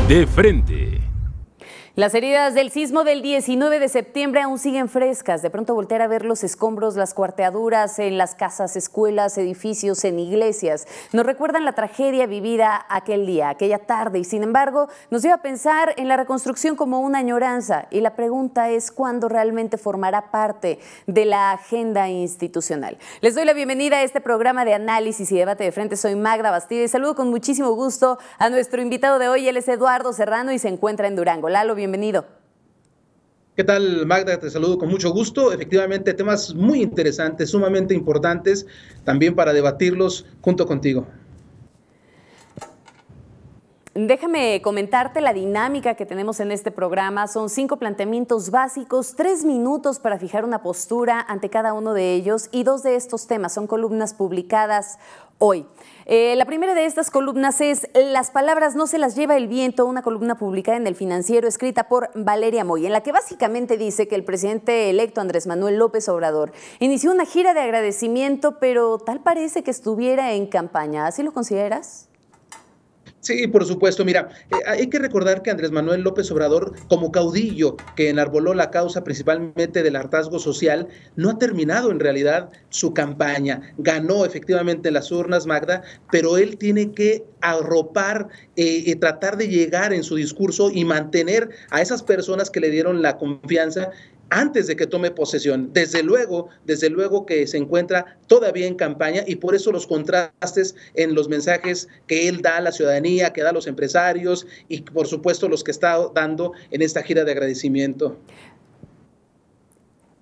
De frente. Las heridas del sismo del 19 de septiembre aún siguen frescas. De pronto voltear a ver los escombros, las cuarteaduras en las casas, escuelas, edificios, en iglesias. Nos recuerdan la tragedia vivida aquel día, aquella tarde. Y sin embargo, nos lleva a pensar en la reconstrucción como una añoranza. Y la pregunta es cuándo realmente formará parte de la agenda institucional. Les doy la bienvenida a este programa de análisis y debate de frente. Soy Magda Bastida y saludo con muchísimo gusto a nuestro invitado de hoy. Él es Eduardo Serrano y se encuentra en Durango. Lalo, bienvenido. ¿Qué tal, Magda? Te saludo con mucho gusto. Efectivamente, temas muy interesantes, sumamente importantes, también para debatirlos junto contigo. Déjame comentarte la dinámica que tenemos en este programa. Son 5 planteamientos básicos, 3 minutos para fijar una postura ante cada uno de ellos y 2 de estos temas son columnas publicadas hoy. La primera de estas columnas es Las palabras no se las lleva el viento, una columna publicada en El Financiero escrita por Valeria Moy, en la que básicamente dice que el presidente electo Andrés Manuel López Obrador inició una gira de agradecimiento, pero tal parece que estuviera en campaña. ¿Así lo consideras? Sí, por supuesto. Mira, hay que recordar que Andrés Manuel López Obrador, como caudillo que enarboló la causa principalmente del hartazgo social, no ha terminado en realidad su campaña. Ganó efectivamente las urnas, Magda, pero él tiene que arropar, tratar de llegar en su discurso y mantener a esas personas que le dieron la confianza antes de que tome posesión. Desde luego que se encuentra todavía en campaña y por eso los contrastes en los mensajes que él da a la ciudadanía, que da a los empresarios y por supuesto los que está dando en esta gira de agradecimiento.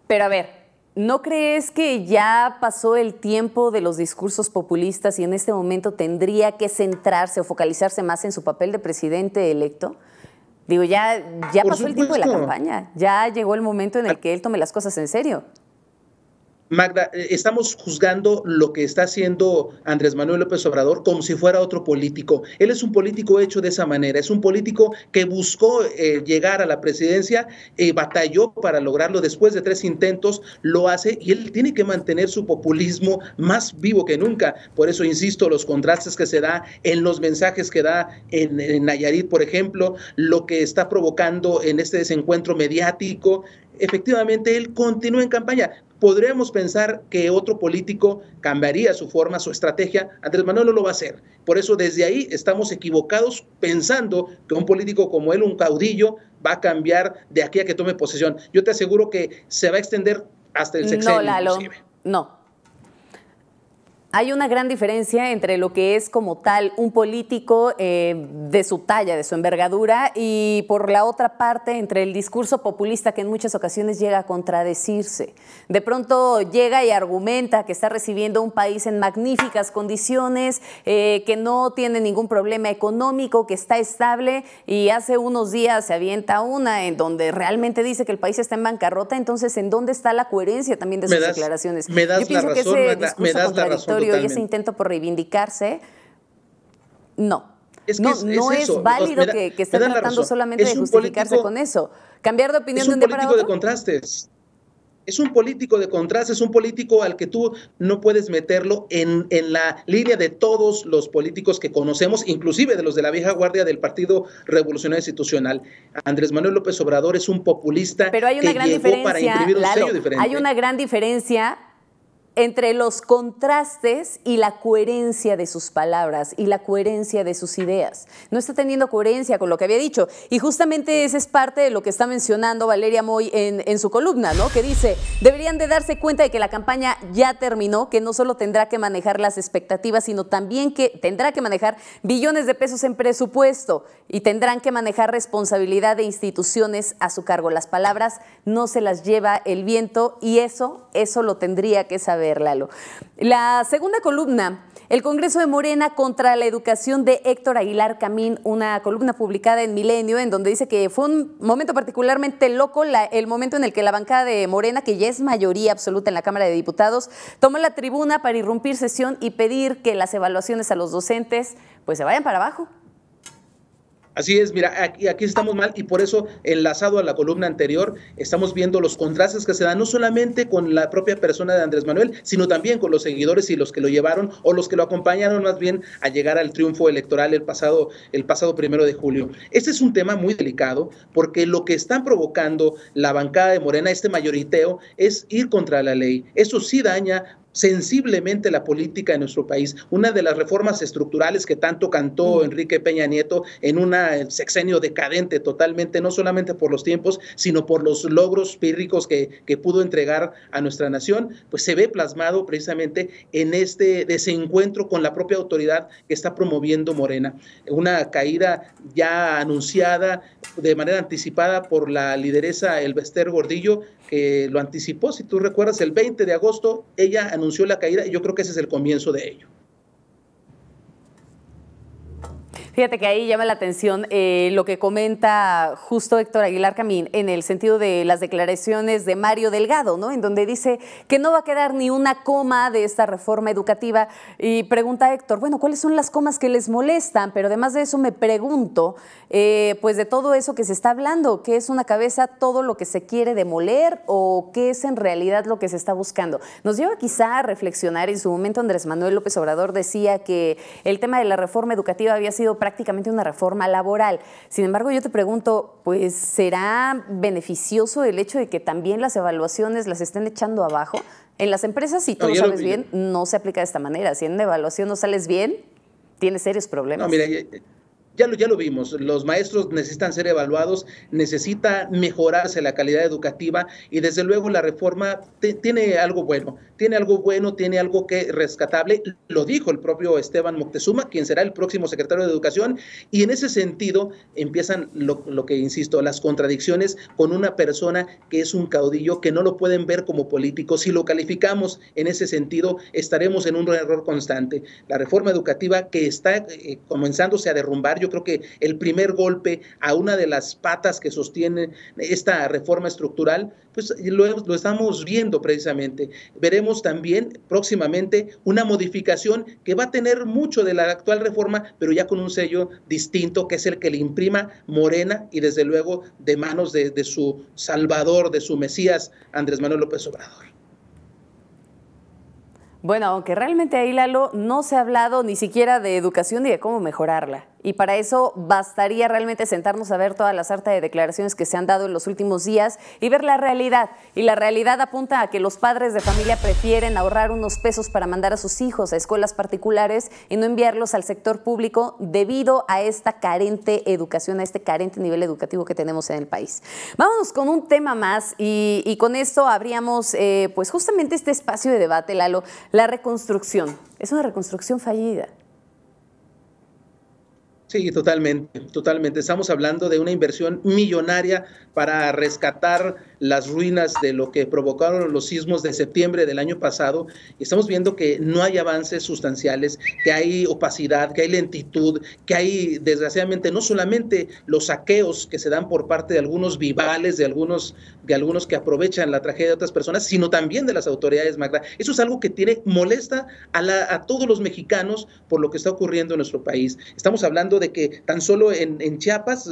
Pero a ver, ¿no crees que ya pasó el tiempo de los discursos populistas y en este momento tendría que centrarse o focalizarse más en su papel de presidente electo? Digo, ya pasó el tiempo de la campaña, ya llegó el momento en el que él tome las cosas en serio. Magda, estamos juzgando lo que está haciendo Andrés Manuel López Obrador como si fuera otro político. Él es un político hecho de esa manera, es un político que buscó llegar a la presidencia, batalló para lograrlo después de 3 intentos, lo hace y él tiene que mantener su populismo más vivo que nunca. Por eso, insisto, los contrastes que se da en los mensajes que da en Nayarit, por ejemplo, lo que está provocando en este desencuentro mediático. Efectivamente, él continúa en campaña. Podríamos pensar que otro político cambiaría su forma, su estrategia. Andrés Manuel no lo va a hacer. Por eso, desde ahí estamos equivocados pensando que un político como él, un caudillo, va a cambiar de aquí a que tome posesión. Yo te aseguro que se va a extender hasta el sexenio. No, Lalo, inclusive. no. Hay una gran diferencia entre lo que es como tal un político de su talla, de su envergadura, y por la otra parte entre el discurso populista que en muchas ocasiones llega a contradecirse. De pronto llega y argumenta que está recibiendo un país en magníficas condiciones, que no tiene ningún problema económico, que está estable, y hace unos días se avienta una en donde realmente dice que el país está en bancarrota. Entonces, ¿en dónde está la coherencia también de sus declaraciones? Me das la razón, Magda, me das la razón. Y ese intento por reivindicarse, no es válido que esté tratando solamente de justificarse con eso. Cambiar de opinión de un día para otro. Es un político de contrastes. Es un político de contrastes, un político al que tú no puedes meterlo en la línea de todos los políticos que conocemos, inclusive de los de la vieja guardia del Partido Revolucionario Institucional. Andrés Manuel López Obrador es un populista que llegó para imprimir un sello diferente. Hay una gran diferencia entre los contrastes y la coherencia de sus palabras y la coherencia de sus ideas. No está teniendo coherencia con lo que había dicho. Y justamente esa es parte de lo que está mencionando Valeria Moy en su columna, ¿no? Que dice, deberían de darse cuenta de que la campaña ya terminó, que no solo tendrá que manejar las expectativas, sino también que tendrá que manejar billones de pesos en presupuesto y tendrán que manejar responsabilidad de instituciones a su cargo. Las palabras no se las lleva el viento y eso lo tendría que saber Lalo. La segunda columna, el Congreso de Morena contra la educación de Héctor Aguilar Camín, una columna publicada en Milenio, en donde dice que fue un momento particularmente loco, el momento en el que la bancada de Morena, que ya es mayoría absoluta en la Cámara de Diputados, tomó la tribuna para irrumpir sesión y pedir que las evaluaciones a los docentes pues se vayan para abajo. Así es, mira, aquí estamos mal y por eso, enlazado a la columna anterior, estamos viendo los contrastes que se dan no solamente con la propia persona de Andrés Manuel, sino también con los seguidores y los que lo llevaron o los que lo acompañaron más bien a llegar al triunfo electoral el pasado 1 de julio. Este es un tema muy delicado porque lo que están provocando la bancada de Morena, este mayoriteo, es ir contra la ley. Eso sí daña sensiblemente la política de nuestro país. Una de las reformas estructurales que tanto cantó Enrique Peña Nieto en un sexenio decadente totalmente, no solamente por los tiempos, sino por los logros pírricos que pudo entregar a nuestra nación, pues se ve plasmado precisamente en este desencuentro con la propia autoridad que está promoviendo Morena. Una caída ya anunciada de manera anticipada por la lideresa Elbester Gordillo, que lo anticipó, si tú recuerdas, el 20 de agosto, ella anunció la caída y yo creo que ese es el comienzo de ello. Fíjate que ahí llama la atención lo que comenta justo Héctor Aguilar Camín en el sentido de las declaraciones de Mario Delgado, ¿no? En donde dice que no va a quedar ni una coma de esta reforma educativa y pregunta a Héctor, bueno, ¿cuáles son las comas que les molestan? Pero además de eso me pregunto, pues de todo eso que se está hablando, ¿qué es una cabeza todo lo que se quiere demoler o qué es en realidad lo que se está buscando? Nos lleva quizá a reflexionar, en su momento Andrés Manuel López Obrador decía que el tema de la reforma educativa había sido prácticamente una reforma laboral. Sin embargo, yo te pregunto, pues, ¿será beneficioso el hecho de que también las evaluaciones las estén echando abajo? En las empresas, si tú lo sabes bien, no se aplica de esta manera. Si en una evaluación no sales bien, tienes serios problemas. No, mira, ya lo vimos, los maestros necesitan ser evaluados, necesita mejorarse la calidad educativa y desde luego la reforma tiene algo bueno, tiene algo que rescatable, lo dijo el propio Esteban Moctezuma, quien será el próximo secretario de Educación, y en ese sentido empiezan lo que insisto, las contradicciones con una persona que es un caudillo, que no lo pueden ver como político. Si lo calificamos en ese sentido, estaremos en un error constante. La reforma educativa que está comenzándose a derrumbar, yo creo que el primer golpe a una de las patas que sostiene esta reforma estructural, pues lo estamos viendo precisamente. Veremos también próximamente una modificación que va a tener mucho de la actual reforma, pero ya con un sello distinto, que es el que le imprima Morena y desde luego de manos de su salvador, de su Mesías, Andrés Manuel López Obrador. Bueno, aunque realmente ahí, Lalo, no se ha hablado ni siquiera de educación ni de cómo mejorarla. Y para eso bastaría realmente sentarnos a ver toda la sarta de declaraciones que se han dado en los últimos días y ver la realidad. Y la realidad apunta a que los padres de familia prefieren ahorrar unos pesos para mandar a sus hijos a escuelas particulares y no enviarlos al sector público debido a esta carente educación, a este carente nivel educativo que tenemos en el país. Vámonos con un tema más y con esto abríamos pues justamente este espacio de debate, Lalo, la reconstrucción. Es una reconstrucción fallida. Sí, totalmente. Estamos hablando de una inversión millonaria para rescatar las ruinas de lo que provocaron los sismos de septiembre del año pasado. Y estamos viendo que no hay avances sustanciales, que hay opacidad, que hay lentitud, que hay, desgraciadamente, no solamente los saqueos que se dan por parte de algunos vivales, de algunos que aprovechan la tragedia de otras personas, sino también de las autoridades, Magda. Eso es algo que molesta a todos los mexicanos por lo que está ocurriendo en nuestro país. Estamos hablando de que tan solo en Chiapas,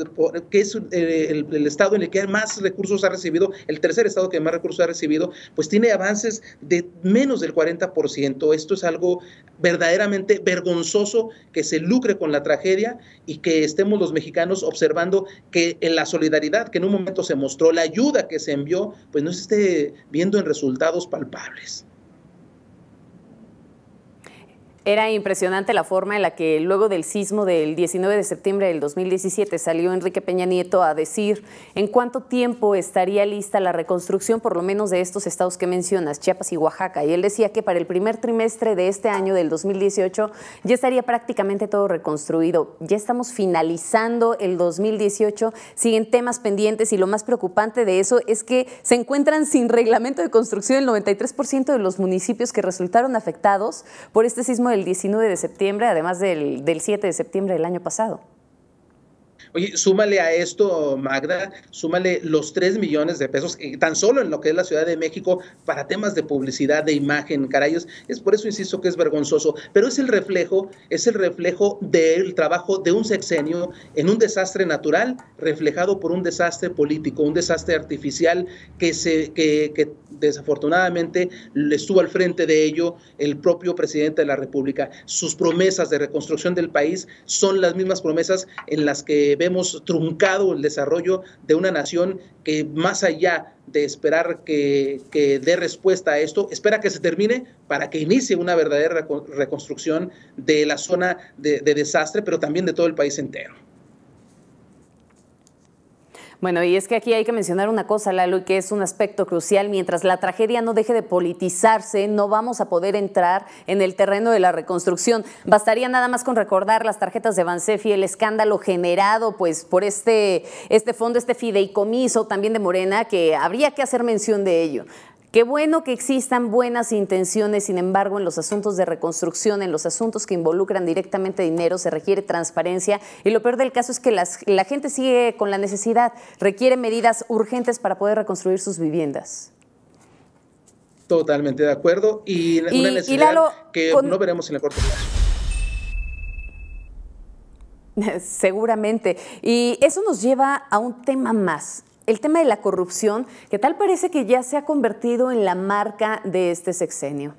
que es el estado en el que más recursos ha recibido, el tercer estado que más recursos ha recibido, pues tiene avances de menos del 40%. Esto es algo verdaderamente vergonzoso, que se lucre con la tragedia y que estemos los mexicanos observando que en la solidaridad que en un momento se mostró, la ayuda que se envió, pues no se esté viendo en resultados palpables. Era impresionante la forma en la que luego del sismo del 19 de septiembre del 2017 salió Enrique Peña Nieto a decir en cuánto tiempo estaría lista la reconstrucción, por lo menos de estos estados que mencionas, Chiapas y Oaxaca. Y él decía que para el primer trimestre de este año, del 2018, ya estaría prácticamente todo reconstruido. Ya estamos finalizando el 2018, siguen temas pendientes y lo más preocupante de eso es que se encuentran sin reglamento de construcción el 93% de los municipios que resultaron afectados por este sismo del 19 de septiembre, además del 7 de septiembre del año pasado. Oye, súmale a esto, Magda, súmale los 3 millones de pesos, tan solo en lo que es la Ciudad de México, para temas de publicidad, de imagen, caray, es por eso insisto que es vergonzoso, pero es el reflejo del trabajo de un sexenio en un desastre natural, reflejado por un desastre político, un desastre artificial que desafortunadamente estuvo al frente de ello el propio presidente de la República. Sus promesas de reconstrucción del país son las mismas promesas en las que vemos truncado el desarrollo de una nación que, más allá de esperar que dé respuesta a esto, espera que se termine para que inicie una verdadera reconstrucción de la zona de desastre, pero también de todo el país entero. Bueno, y es que aquí hay que mencionar una cosa, Lalo, y que es un aspecto crucial. Mientras la tragedia no deje de politizarse, no vamos a poder entrar en el terreno de la reconstrucción. Bastaría nada más con recordar las tarjetas de Bansefi y el escándalo generado pues por este fondo, este fideicomiso también de Morena, que habría que hacer mención de ello. Qué bueno que existan buenas intenciones, sin embargo, en los asuntos de reconstrucción, en los asuntos que involucran directamente dinero, se requiere transparencia y lo peor del caso es que la gente sigue con la necesidad, requiere medidas urgentes para poder reconstruir sus viviendas. Totalmente de acuerdo y una necesidad Lalo, que no veremos en el corto plazo. Seguramente. Y eso nos lleva a un tema más. El tema de la corrupción, que tal parece que ya se ha convertido en la marca de este sexenio.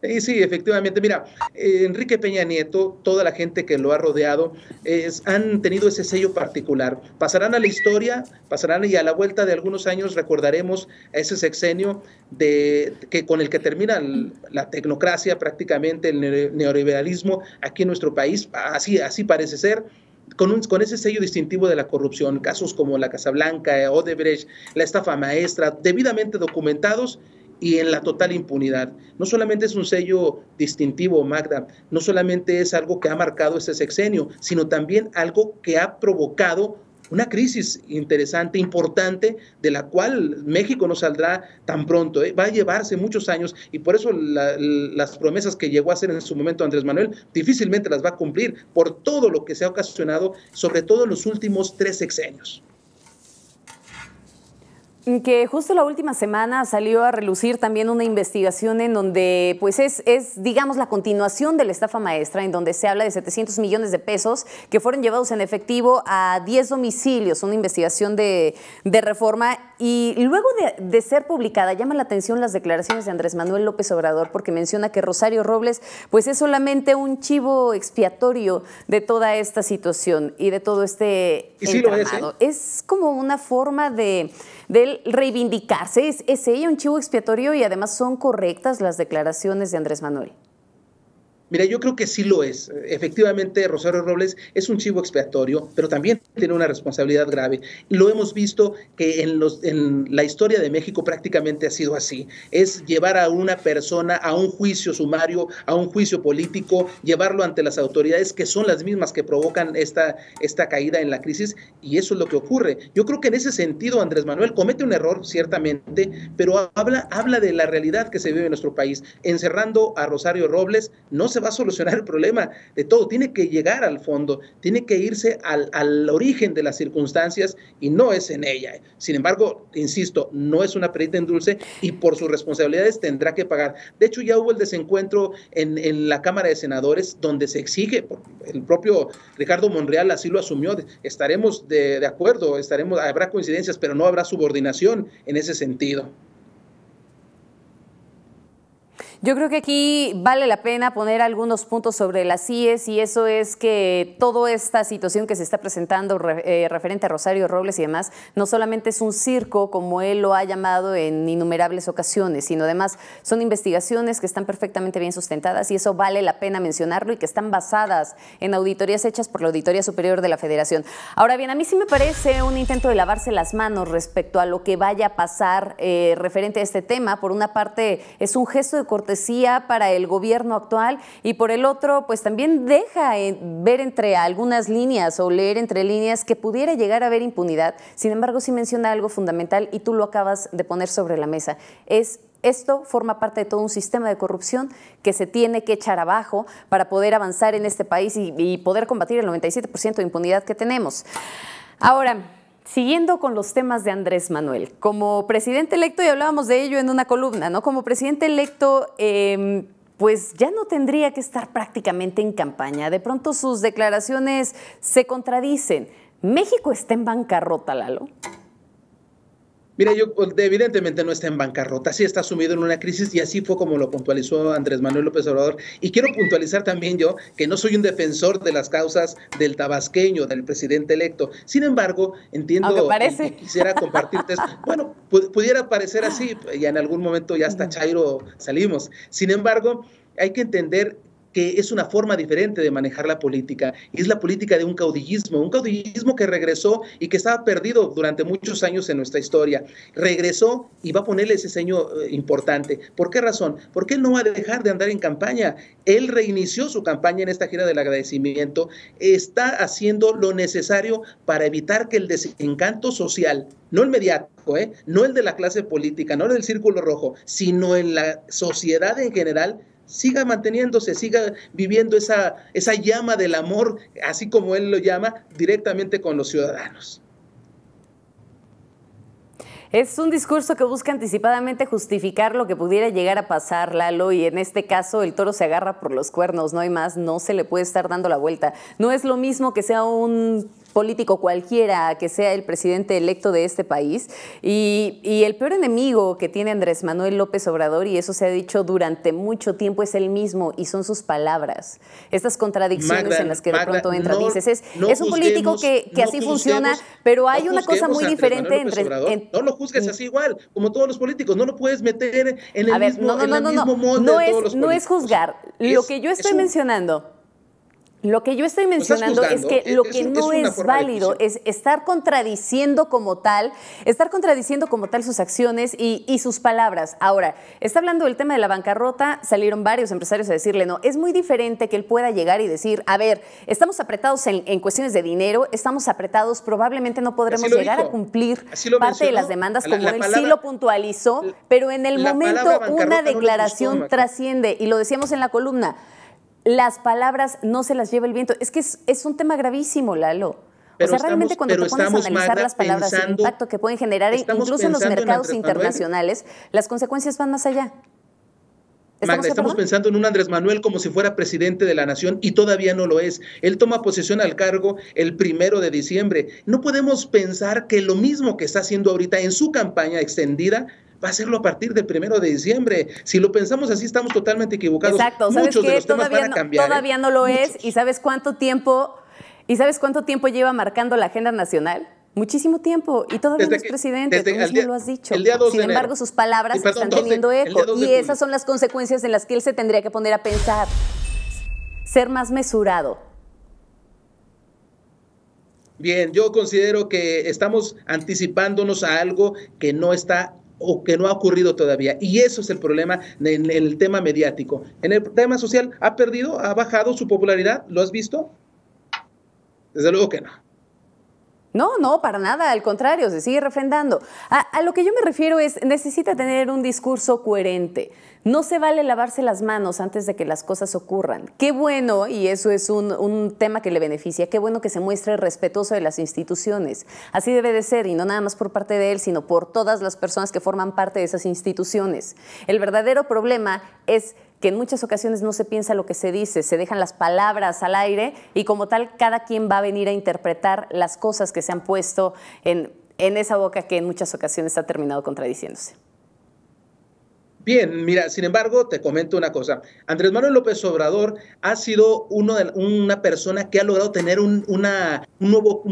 Sí, efectivamente. Mira, Enrique Peña Nieto, toda la gente que lo ha rodeado, han tenido ese sello particular. Pasarán a la historia, pasarán y a la vuelta de algunos años recordaremos a ese sexenio con el que termina la tecnocracia, prácticamente el neoliberalismo aquí en nuestro país. Así parece ser. Con ese sello distintivo de la corrupción, casos como la Casa Blanca, Odebrecht, la estafa maestra, debidamente documentados y en la total impunidad. No solamente es un sello distintivo, Magda, no solamente es algo que ha marcado este sexenio, sino también algo que ha provocado una crisis interesante, importante, de la cual México no saldrá tan pronto. Va a llevarse muchos años y por eso las promesas que llegó a hacer en su momento Andrés Manuel difícilmente las va a cumplir por todo lo que se ha ocasionado, sobre todo en los últimos 3 sexenios. Que justo la última semana salió a relucir también una investigación en donde pues es digamos la continuación de la estafa maestra, en donde se habla de 700 millones de pesos que fueron llevados en efectivo a 10 domicilios, una investigación de Reforma, y luego de ser publicada llama la atención las declaraciones de Andrés Manuel López Obrador, porque menciona que Rosario Robles pues es solamente un chivo expiatorio de toda esta situación y de todo este entramado. Es como una forma de reivindicarse. ¿Es ella un chivo expiatorio y además son correctas las declaraciones de Andrés Manuel? Mira, yo creo que sí lo es. Efectivamente, Rosario Robles es un chivo expiatorio, pero también tiene una responsabilidad grave. Lo hemos visto que en la historia de México prácticamente ha sido así. Es llevar a una persona a un juicio sumario, a un juicio político, llevarlo ante las autoridades que son las mismas que provocan esta caída en la crisis, y eso es lo que ocurre. Yo creo que en ese sentido Andrés Manuel comete un error, ciertamente, pero habla de la realidad que se vive en nuestro país. Encerrando a Rosario Robles no se va a solucionar el problema de todo, tiene que llegar al fondo, tiene que irse al origen de las circunstancias y no es en ella. Sin embargo, insisto, no es una perita en dulce y por sus responsabilidades tendrá que pagar. De hecho, ya hubo el desencuentro en la Cámara de Senadores donde se exige, el propio Ricardo Monreal así lo asumió, estaremos de acuerdo, habrá coincidencias, pero no habrá subordinación en ese sentido. Yo creo que aquí vale la pena poner algunos puntos sobre las IES, y eso es que toda esta situación que se está presentando referente a Rosario Robles y demás, no solamente es un circo, como él lo ha llamado en innumerables ocasiones, sino además son investigaciones que están perfectamente bien sustentadas, y eso vale la pena mencionarlo, y que están basadas en auditorías hechas por la Auditoría Superior de la Federación. Ahora bien, a mí sí me parece un intento de lavarse las manos respecto a lo que vaya a pasar referente a este tema. Por una parte, es un gesto de cortesía para el gobierno actual, y por el otro, pues también deja ver entre algunas líneas o leer entre líneas que pudiera llegar a haber impunidad. Sin embargo, sí menciona algo fundamental y tú lo acabas de poner sobre la mesa. Es Esto forma parte de todo un sistema de corrupción que se tiene que echar abajo para poder avanzar en este país y poder combatir el 97% de impunidad que tenemos. Ahora, siguiendo con los temas de Andrés Manuel, como presidente electo, y hablábamos de ello en una columna, ¿no? Como presidente electo, pues ya no tendría que estar prácticamente en campaña. De pronto sus declaraciones se contradicen. ¿México está en bancarrota, Lalo? Mira, evidentemente no está en bancarrota, sí está sumido en una crisis y así fue como lo puntualizó Andrés Manuel López Obrador. Y quiero puntualizar también yo que no soy un defensor de las causas del tabasqueño, del presidente electo. Sin embargo, entiendo y quisiera compartirte esto. Bueno, pudiera parecer así y en algún momento ya hasta Chairo salimos. Sin embargo, hay que entender que es una forma diferente de manejar la política, y es la política de un caudillismo que regresó y que estaba perdido durante muchos años en nuestra historia. Regresó y va a ponerle ese sello importante. ¿Por qué razón? Porque él no va a dejar de andar en campaña. Él reinició su campaña en esta gira del agradecimiento, está haciendo lo necesario para evitar que el desencanto social, no el mediático, no el de la clase política, no el del círculo rojo, sino en la sociedad en general, siga manteniéndose, siga viviendo esa llama del amor, así como él lo llama, directamente con los ciudadanos. Es un discurso que busca anticipadamente justificar lo que pudiera llegar a pasar, Lalo, y en este caso el toro se agarra por los cuernos, no hay más, no se le puede estar dando la vuelta. No es lo mismo que sea un político cualquiera que sea el presidente electo de este país, y el peor enemigo que tiene Andrés Manuel López Obrador, y eso se ha dicho durante mucho tiempo, es él mismo y son sus palabras, estas contradicciones en las que de pronto entra. Dices, es un político que así funciona, pero hay una cosa muy diferente entre... No lo juzgues así igual, como todos los políticos, no lo puedes meter en el mismo molde de todos los políticos. No es juzgar, lo que yo estoy mencionando... Lo que yo estoy mencionando es que lo que no es válido es estar contradiciendo como tal sus acciones y sus palabras. Ahora, está hablando del tema de la bancarrota, salieron varios empresarios a decirle, no, es muy diferente que él pueda llegar y decir, a ver, estamos apretados en cuestiones de dinero, estamos apretados, probablemente no podremos llegar a cumplir parte de las demandas como él sí lo puntualizó, pero en el momento una declaración trasciende, y lo decíamos en la columna, las palabras no se las lleva el viento. Es que es un tema gravísimo, Lalo. Pero realmente cuando te pones a analizar las palabras, el impacto que pueden generar, incluso en los mercados internacionales, las consecuencias van más allá. Magda, estamos pensando en un Andrés Manuel como si fuera presidente de la nación y todavía no lo es. Él toma posesión al cargo el 1 de diciembre. No podemos pensar que lo mismo que está haciendo ahorita en su campaña extendida va a hacerlo a partir del 1 de diciembre. Si lo pensamos así, estamos totalmente equivocados. Exacto. Muchos de los temas van a cambiar. Todavía no lo es. ¿Y sabes cuánto tiempo lleva marcando la agenda nacional? Muchísimo tiempo. Y todavía no es presidente. Tú mismo lo has dicho. Sin embargo, sus palabras están teniendo eco. Y esas son las consecuencias en las que él se tendría que poner a pensar. Ser más mesurado. Bien, yo considero que estamos anticipándonos a algo que no está o que no ha ocurrido todavía. Y eso es el problema en el tema mediático. En el tema social, ¿ha perdido, ha bajado su popularidad? ¿Lo has visto? Desde luego que no. No, para nada, al contrario, se sigue refrendando. A lo que yo me refiero es, necesita tener un discurso coherente. No se vale lavarse las manos antes de que las cosas ocurran. Qué bueno, y eso es un tema que le beneficia, qué bueno que se muestre respetuoso de las instituciones. Así debe de ser, y no nada más por parte de él, sino por todas las personas que forman parte de esas instituciones. El verdadero problema es que en muchas ocasiones no se piensa lo que se dice, se dejan las palabras al aire y como tal cada quien va a venir a interpretar las cosas que se han puesto en esa boca que en muchas ocasiones ha terminado contradiciéndose. Bien, mira, sin embargo, te comento una cosa. Andrés Manuel López Obrador ha sido una persona que ha logrado tener un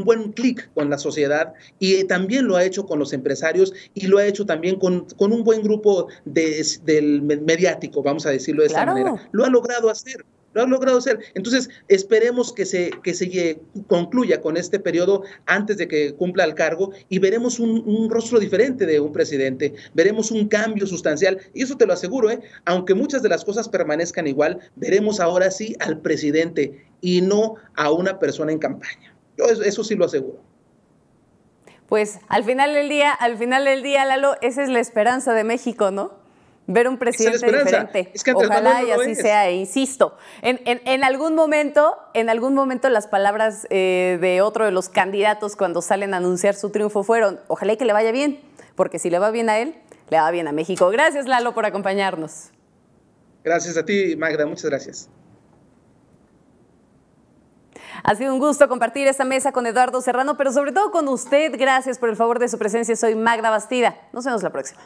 buen clic con la sociedad y también lo ha hecho con los empresarios y lo ha hecho también con un buen grupo del mediático, vamos a decirlo de esa manera. Lo ha logrado hacer. Lo ha logrado hacer. Entonces, esperemos que se concluya con este periodo antes de que cumpla el cargo y veremos un rostro diferente de un presidente, veremos un cambio sustancial, y eso te lo aseguro, aunque muchas de las cosas permanezcan igual, veremos ahora sí al presidente y no a una persona en campaña. Yo eso sí lo aseguro. Pues al final del día, Lalo, esa es la esperanza de México, ¿no? ver un presidente diferente. Es que Andrés Ojalá Manuel y no así es. sea. E insisto, en algún momento las palabras de otro de los candidatos cuando salen a anunciar su triunfo fueron: ojalá y que le vaya bien, porque si le va bien a él, le va bien a México. Gracias, Lalo, por acompañarnos. Gracias a ti, Magda. Muchas gracias. Ha sido un gusto compartir esta mesa con Eduardo Serrano, pero sobre todo con usted. Gracias por el favor de su presencia. Soy Magda Bastida. Nos vemos la próxima.